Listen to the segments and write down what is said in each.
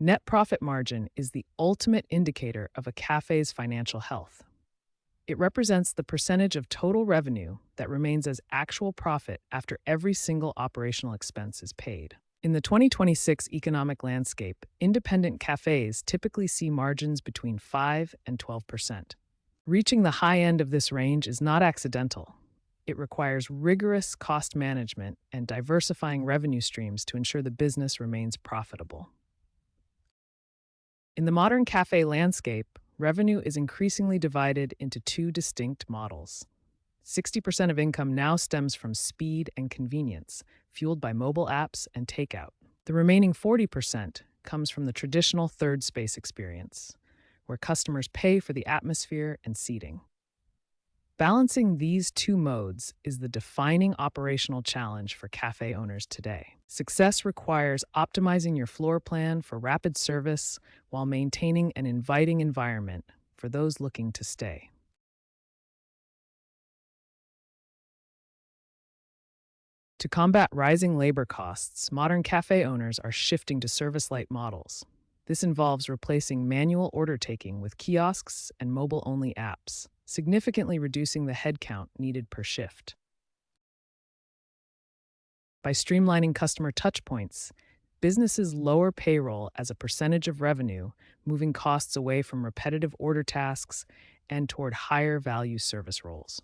Net profit margin is the ultimate indicator of a cafe's financial health. It represents the percentage of total revenue that remains as actual profit after every single operational expense is paid. In the 2026 economic landscape, independent cafes typically see margins between 5 and 12%. Reaching the high end of this range is not accidental. It requires rigorous cost management and diversifying revenue streams to ensure the business remains profitable. In the modern cafe landscape, revenue is increasingly divided into two distinct models. 60% of income now stems from speed and convenience, fueled by mobile apps and takeout. The remaining 40% comes from the traditional third space experience, where customers pay for the atmosphere and seating. Balancing these two modes is the defining operational challenge for cafe owners today. Success requires optimizing your floor plan for rapid service while maintaining an inviting environment for those looking to stay. To combat rising labor costs, modern cafe owners are shifting to service-light models. This involves replacing manual order taking with kiosks and mobile-only apps, significantly reducing the headcount needed per shift. By streamlining customer touchpoints, businesses lower payroll as a percentage of revenue, moving costs away from repetitive order tasks and toward higher value service roles.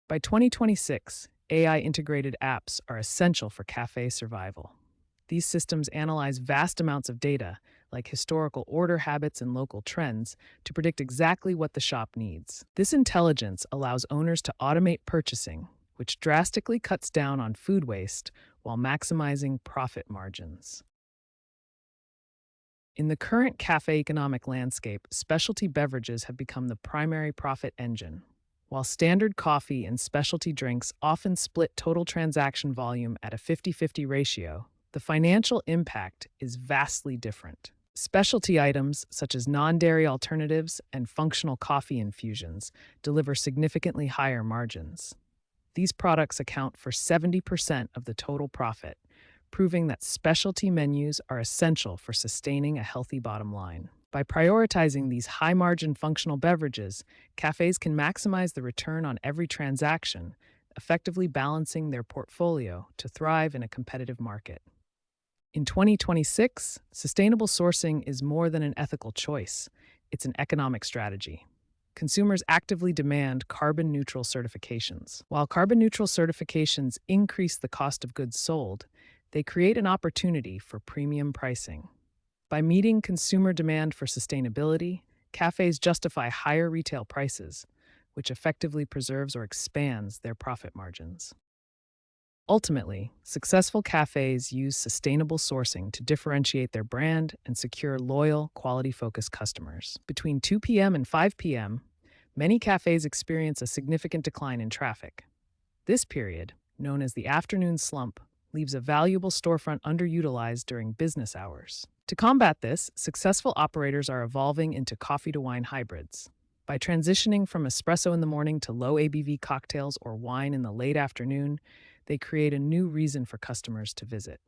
By 2026, AI-integrated apps are essential for cafe survival. These systems analyze vast amounts of data, like historical order habits and local trends, to predict exactly what the shop needs. This intelligence allows owners to automate purchasing, which drastically cuts down on food waste while maximizing profit margins. In the current cafe economic landscape, specialty beverages have become the primary profit engine. While standard coffee and specialty drinks often split total transaction volume at a 50-50 ratio, the financial impact is vastly different. Specialty items, such as non-dairy alternatives and functional coffee infusions, deliver significantly higher margins. These products account for 70% of the total profit, proving that specialty menus are essential for sustaining a healthy bottom line. By prioritizing these high-margin functional beverages, cafes can maximize the return on every transaction, effectively balancing their portfolio to thrive in a competitive market. In 2026, sustainable sourcing is more than an ethical choice. It's an economic strategy. Consumers actively demand carbon-neutral certifications. While carbon-neutral certifications increase the cost of goods sold, they create an opportunity for premium pricing. By meeting consumer demand for sustainability, cafes justify higher retail prices, which effectively preserves or expands their profit margins. Ultimately, successful cafes use sustainable sourcing to differentiate their brand and secure loyal, quality-focused customers. Between 2 p.m. and 5 p.m., many cafes experience a significant decline in traffic. This period, known as the afternoon slump, leaves a valuable storefront underutilized during business hours. To combat this, successful operators are evolving into coffee-to-wine hybrids. By transitioning from espresso in the morning to low ABV cocktails or wine in the late afternoon, they create a new reason for customers to visit.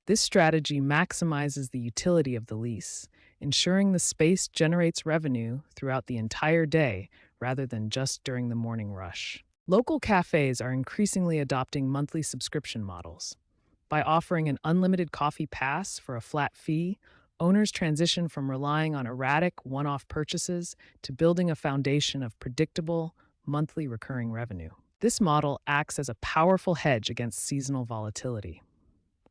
This strategy maximizes the utility of the lease, ensuring the space generates revenue throughout the entire day rather than just during the morning rush. Local cafes are increasingly adopting monthly subscription models. By offering an unlimited coffee pass for a flat fee, owners transition from relying on erratic, one-off purchases to building a foundation of predictable, monthly recurring revenue. This model acts as a powerful hedge against seasonal volatility.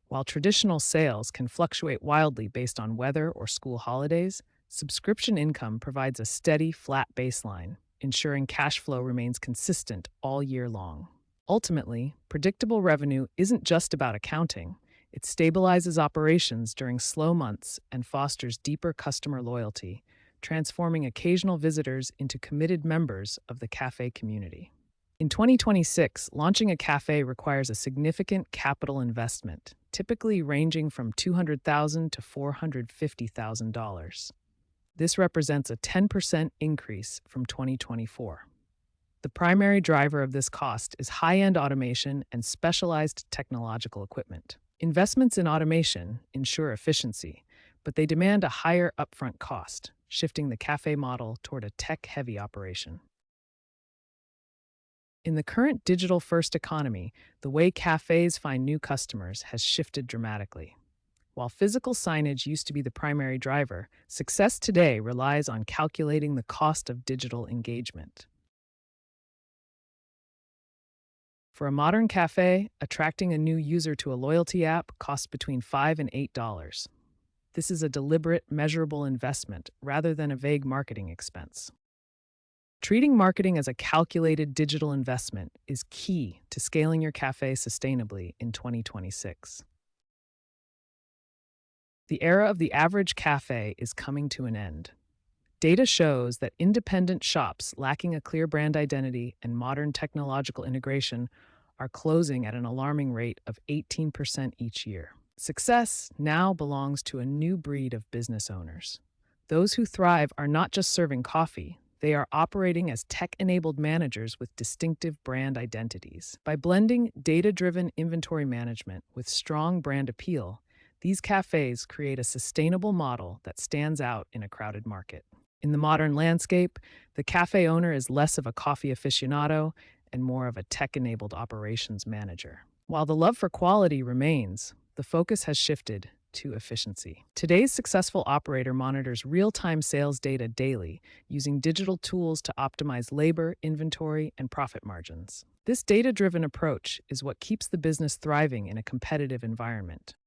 While traditional sales can fluctuate wildly based on weather or school holidays, subscription income provides a steady, flat baseline, ensuring cash flow remains consistent all year long. Ultimately, predictable revenue isn't just about accounting. It stabilizes operations during slow months and fosters deeper customer loyalty, transforming occasional visitors into committed members of the cafe community. In 2026, launching a cafe requires a significant capital investment, typically ranging from $200,000 to $450,000. This represents a 10% increase from 2024. The primary driver of this cost is high-end automation and specialized technological equipment. Investments in automation ensure efficiency, but they demand a higher upfront cost, shifting the cafe model toward a tech-heavy operation. In the current digital-first economy, the way cafes find new customers has shifted dramatically. While physical signage used to be the primary driver, success today relies on calculating the cost of digital engagement. For a modern cafe, attracting a new user to a loyalty app costs between $5 and $8. This is a deliberate, measurable investment rather than a vague marketing expense. Treating marketing as a calculated digital investment is key to scaling your cafe sustainably in 2026. The era of the average cafe is coming to an end. Data shows that independent shops lacking a clear brand identity and modern technological integration are closing at an alarming rate of 18% each year. Success now belongs to a new breed of business owners. Those who thrive are not just serving coffee, they are operating as tech-enabled managers with distinctive brand identities. By blending data-driven inventory management with strong brand appeal, these cafes create a sustainable model that stands out in a crowded market. In the modern landscape, the cafe owner is less of a coffee aficionado and more of a tech-enabled operations manager. While the love for quality remains, the focus has shifted to efficiency. Today's successful operator monitors real-time sales data daily, using digital tools to optimize labor, inventory, and profit margins. This data-driven approach is what keeps the business thriving in a competitive environment.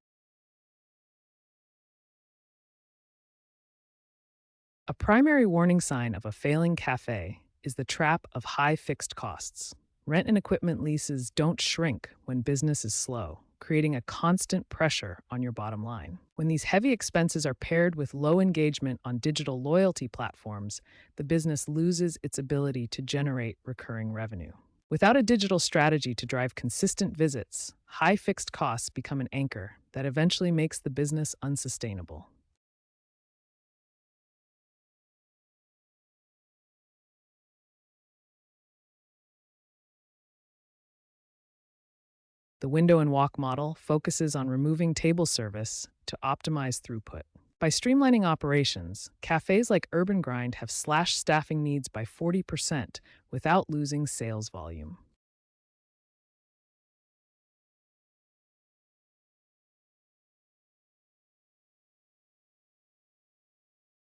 A primary warning sign of a failing cafe is the trap of high fixed costs. Rent and equipment leases don't shrink when business is slow, creating a constant pressure on your bottom line. When these heavy expenses are paired with low engagement on digital loyalty platforms, the business loses its ability to generate recurring revenue. Without a digital strategy to drive consistent visits, high fixed costs become an anchor that eventually makes the business unsustainable. The window and walk model focuses on removing table service to optimize throughput. By streamlining operations, cafes like Urban Grind have slashed staffing needs by 40% without losing sales volume.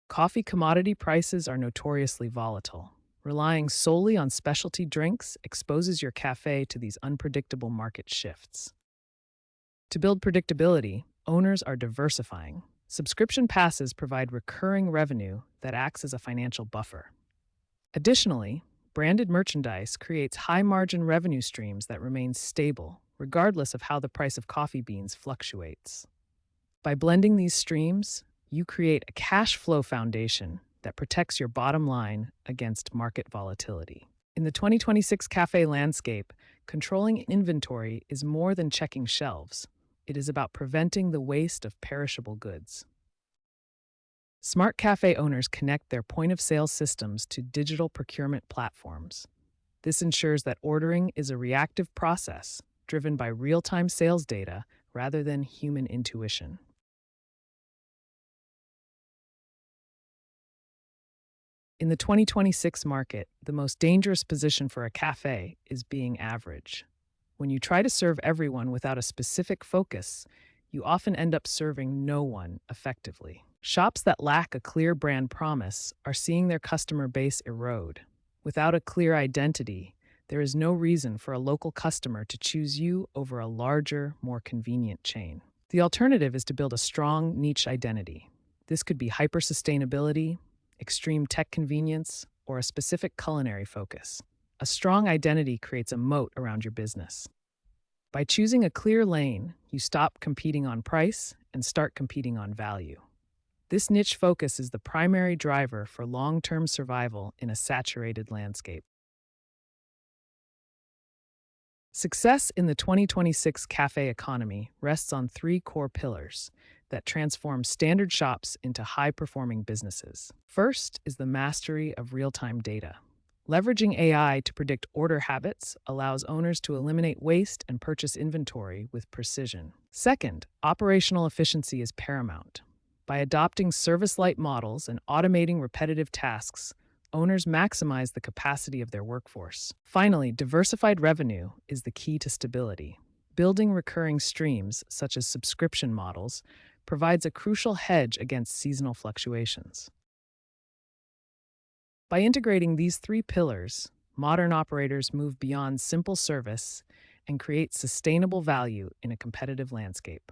Coffee commodity prices are notoriously volatile. Relying solely on specialty drinks exposes your cafe to these unpredictable market shifts. To build predictability, owners are diversifying. Subscription passes provide recurring revenue that acts as a financial buffer. Additionally, branded merchandise creates high-margin revenue streams that remain stable, regardless of how the price of coffee beans fluctuates. By blending these streams, you create a cash flow foundation that protects your bottom line against market volatility. In the 2026 cafe landscape, controlling inventory is more than checking shelves. It is about preventing the waste of perishable goods. Smart cafe owners connect their point-of-sale systems to digital procurement platforms. This ensures that ordering is a reactive process, driven by real-time sales data rather than human intuition. In the 2026 market, the most dangerous position for a cafe is being average. When you try to serve everyone without a specific focus, you often end up serving no one effectively. Shops that lack a clear brand promise are seeing their customer base erode. Without a clear identity, there is no reason for a local customer to choose you over a larger, more convenient chain. The alternative is to build a strong niche identity. This could be hyper-sustainability, extreme tech convenience, or a specific culinary focus. A strong identity creates a moat around your business. By choosing a clear lane, you stop competing on price and start competing on value. This niche focus is the primary driver for long-term survival in a saturated landscape. Success in the 2026 cafe economy rests on three core pillars: that transform standard shops into high-performing businesses. First is the mastery of real-time data. Leveraging AI to predict order habits allows owners to eliminate waste and purchase inventory with precision. Second, operational efficiency is paramount. By adopting service-light models and automating repetitive tasks, owners maximize the capacity of their workforce. Finally, diversified revenue is the key to stability. Building recurring streams, such as subscription models, provides a crucial hedge against seasonal fluctuations. By integrating these three pillars, modern operators move beyond simple service and create sustainable value in a competitive landscape.